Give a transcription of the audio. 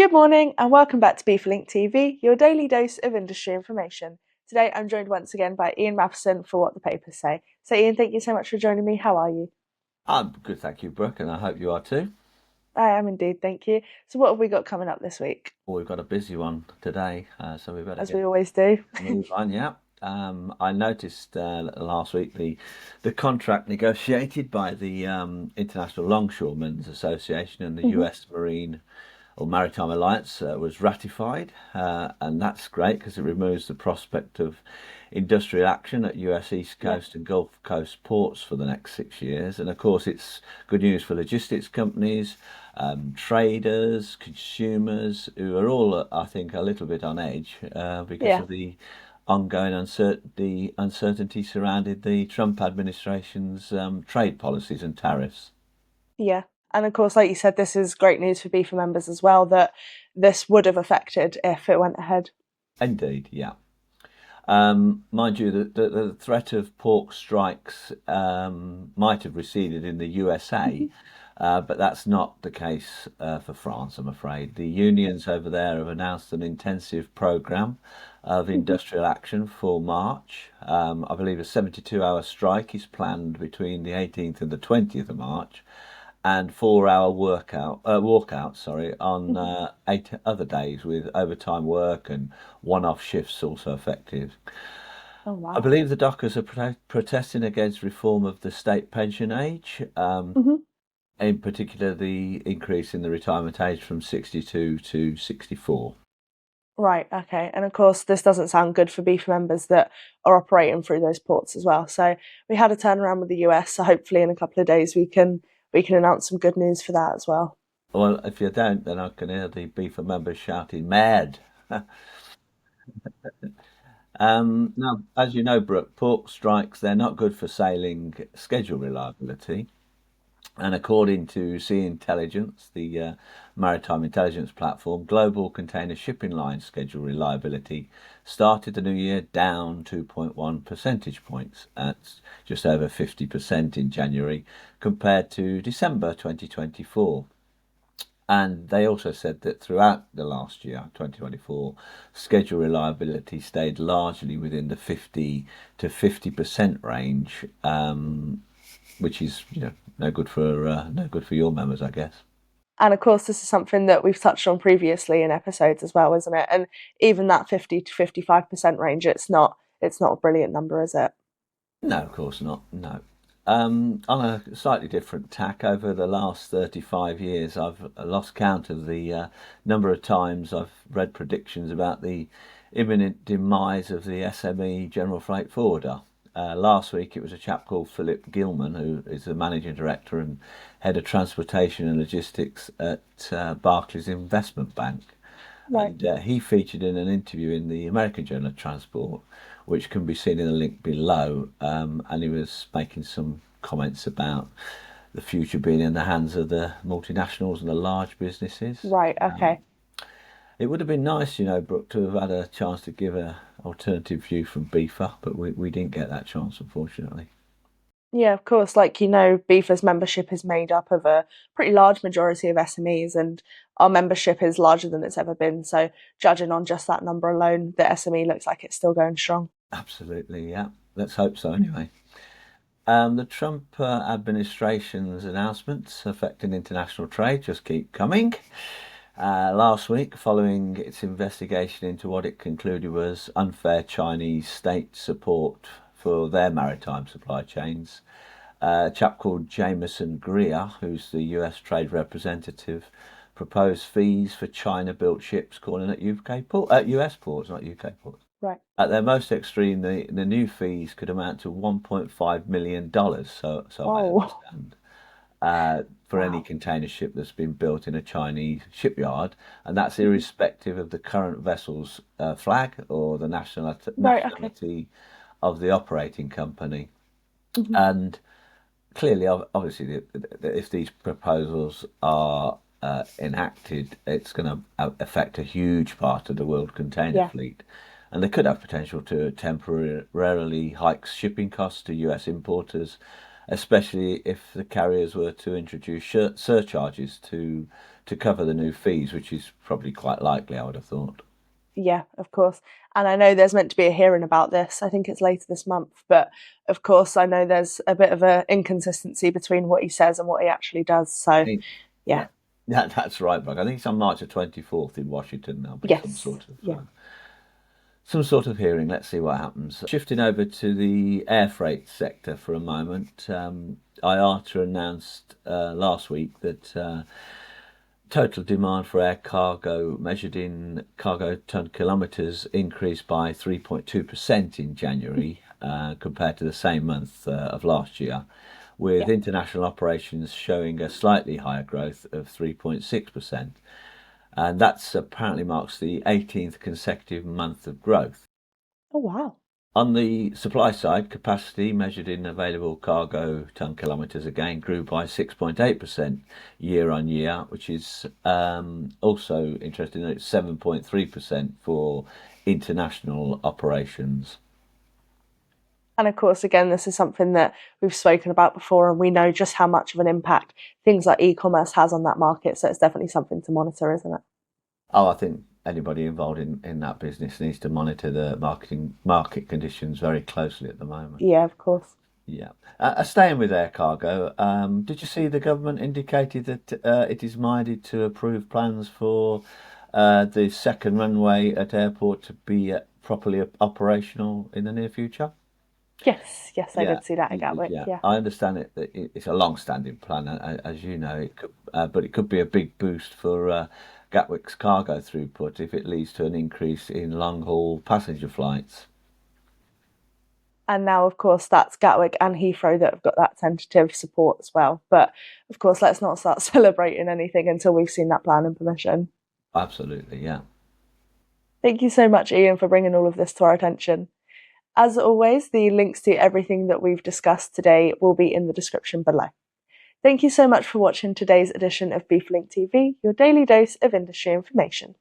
Good morning and welcome back to BIFA Link TV, your daily dose of industry information. Today I'm joined once again by Ian Matheson for What the Papers Say. So Ian, thank you so much for joining me. How are you? I'm good, thank you, Brooke, and I hope you are too. I am indeed, thank you. So what have we got coming up this week? Well, we've got a busy one today, so we better As we get always do. move on. Yeah. I noticed last week the contract negotiated by the International Longshoremen's Association and the Mhm. U.S. Marine or Maritime Alliance was ratified, and that's great because it removes the prospect of industrial action at US East Yeah. Coast and Gulf Coast ports for the next 6 years. And of course, it's good news for logistics companies, traders, consumers, who are all, I think, a little bit on edge because Yeah. of the ongoing uncertainty surrounding the Trump administration's trade policies and tariffs. Yeah. And of course, like you said, this is great news for BIFA members as well, that this would have affected if it went ahead. Indeed, yeah. Mind you, the threat of pork strikes might have receded in the USA, Mhm. but that's not the case for France, I'm afraid. The unions over there have announced an intensive programme of Mhm. industrial action for March. I believe a 72-hour strike is planned between the 18th and the 20th of March, and 4 hour walkout, sorry, on Mhm. 8 other days with overtime work and one-off shifts also effective. Oh I wow. believe the dockers are protesting against reform of the state pension age, Mhm. in particular the increase in the retirement age from 62 to 64. Right, okay. And of course, this doesn't sound good for BIFA members that are operating through those ports as well. So we had a turnaround with the US. So hopefully, in a couple of days, we can announce some good news for that as well. Well, if you don't, then I can hear the BIFA members shouting mad. Now, as you know, Brooke, pork strikes, they're not good for sailing schedule reliability. And according to Sea Intelligence, the maritime intelligence platform, global container shipping line schedule reliability started the new year down 2.1 percentage points. That's just over 50% in January compared to December 2024. And they also said that throughout the last year, 2024, schedule reliability stayed largely within the 50 to 50% range, which is no good for your members, I guess. And of course, this is something that we've touched on previously in episodes as well, isn't it? And even that 50 to 55% range, it's not a brilliant number, is it? No, of course not. No. On a slightly different tack, over the last 35 years, I've lost count of the number of times I've read predictions about the imminent demise of the SME General Freight Forwarder. Last week, it was a chap called Philip Gilman, who is the managing director and head of transportation and logistics at Barclays Investment Bank. Right. And he featured in an interview in the American Journal of Transport, which can be seen in the link below. And he was making some comments about the future being in the hands of the multinationals and the large businesses. Right. Okay. It would have been nice, Brooke, to have had a chance to give a alternative view from BIFA, but we didn't get that chance, unfortunately. Yeah, of course. Like BIFA's membership is made up of a pretty large majority of SMEs, and our membership is larger than it's ever been. So, judging on just that number alone, the SME looks like it's still going strong. Absolutely, yeah. Let's hope so, anyway. The Trump administration's announcements affecting international trade just keep coming. Last week, following its investigation into what it concluded was unfair Chinese state support for their maritime supply chains, a chap called Jameson Greer, who's the US trade representative, proposed fees for China-built ships calling at US ports, not UK ports. Right. At their most extreme, the new fees could amount to $1.5 million, so I Oh, understand, for any wow. container ship that's been built in a Chinese shipyard, and that's Mhm. irrespective of the current vessel's flag or the Right. Okay. nationality of the operating company. Mhm. And clearly, obviously, if these proposals are enacted, it's going to affect a huge part of the world container Yeah. fleet, and they could have potential to temporarily hike shipping costs to US importers, especially if the carriers were to introduce surcharges to cover the new fees, which is probably quite likely, I would have thought. Yeah, of course. And I know there's meant to be a hearing about this. I think it's later this month. But of course, I know there's a bit of an inconsistency between what he says and what he actually does. So, yeah. Yeah, that's right, Brooke. I think it's on March the 24th in Washington. There'll be Yes. Yeah. some sort of hearing. Let's see what happens. Shifting over to the air freight sector for a moment, IATA announced last week that total demand for air cargo measured in cargo ton kilometres increased by 3.2% in January compared to the same month of last year, with Yeah. international operations showing a slightly higher growth of 3.6%. And that's apparently marks the 18th consecutive month of growth. Oh, wow. On the supply side, capacity measured in available cargo ton kilometres again grew by 6.8% year on year, which is also interesting that it's 7.3% for international operations. And of course, again, this is something that we've spoken about before, and we know just how much of an impact things like e-commerce has on that market. So it's definitely something to monitor, isn't it? Oh, I think anybody involved in that business needs to monitor the market conditions very closely at the moment. Yeah, of course. Yeah. Staying with air cargo, did you see the government indicated that it is minded to approve plans for the second runway at airport to be properly operational in the near future? Yes, yes, I Yeah, did see that at Gatwick. yeah. Yeah. I understand that it's a long-standing plan, as you know, but it could be a big boost for Gatwick's cargo throughput if it leads to an increase in long-haul passenger flights. And now, of course, that's Gatwick and Heathrow that have got that tentative support as well. But of course, let's not start celebrating anything until we've seen that plan and permission. Absolutely, yeah. Thank you so much, Ian, for bringing all of this to our attention. As always, the links to everything that we've discussed today will be in the description below. Thank you so much for watching today's edition of BeefLink TV, your daily dose of industry information.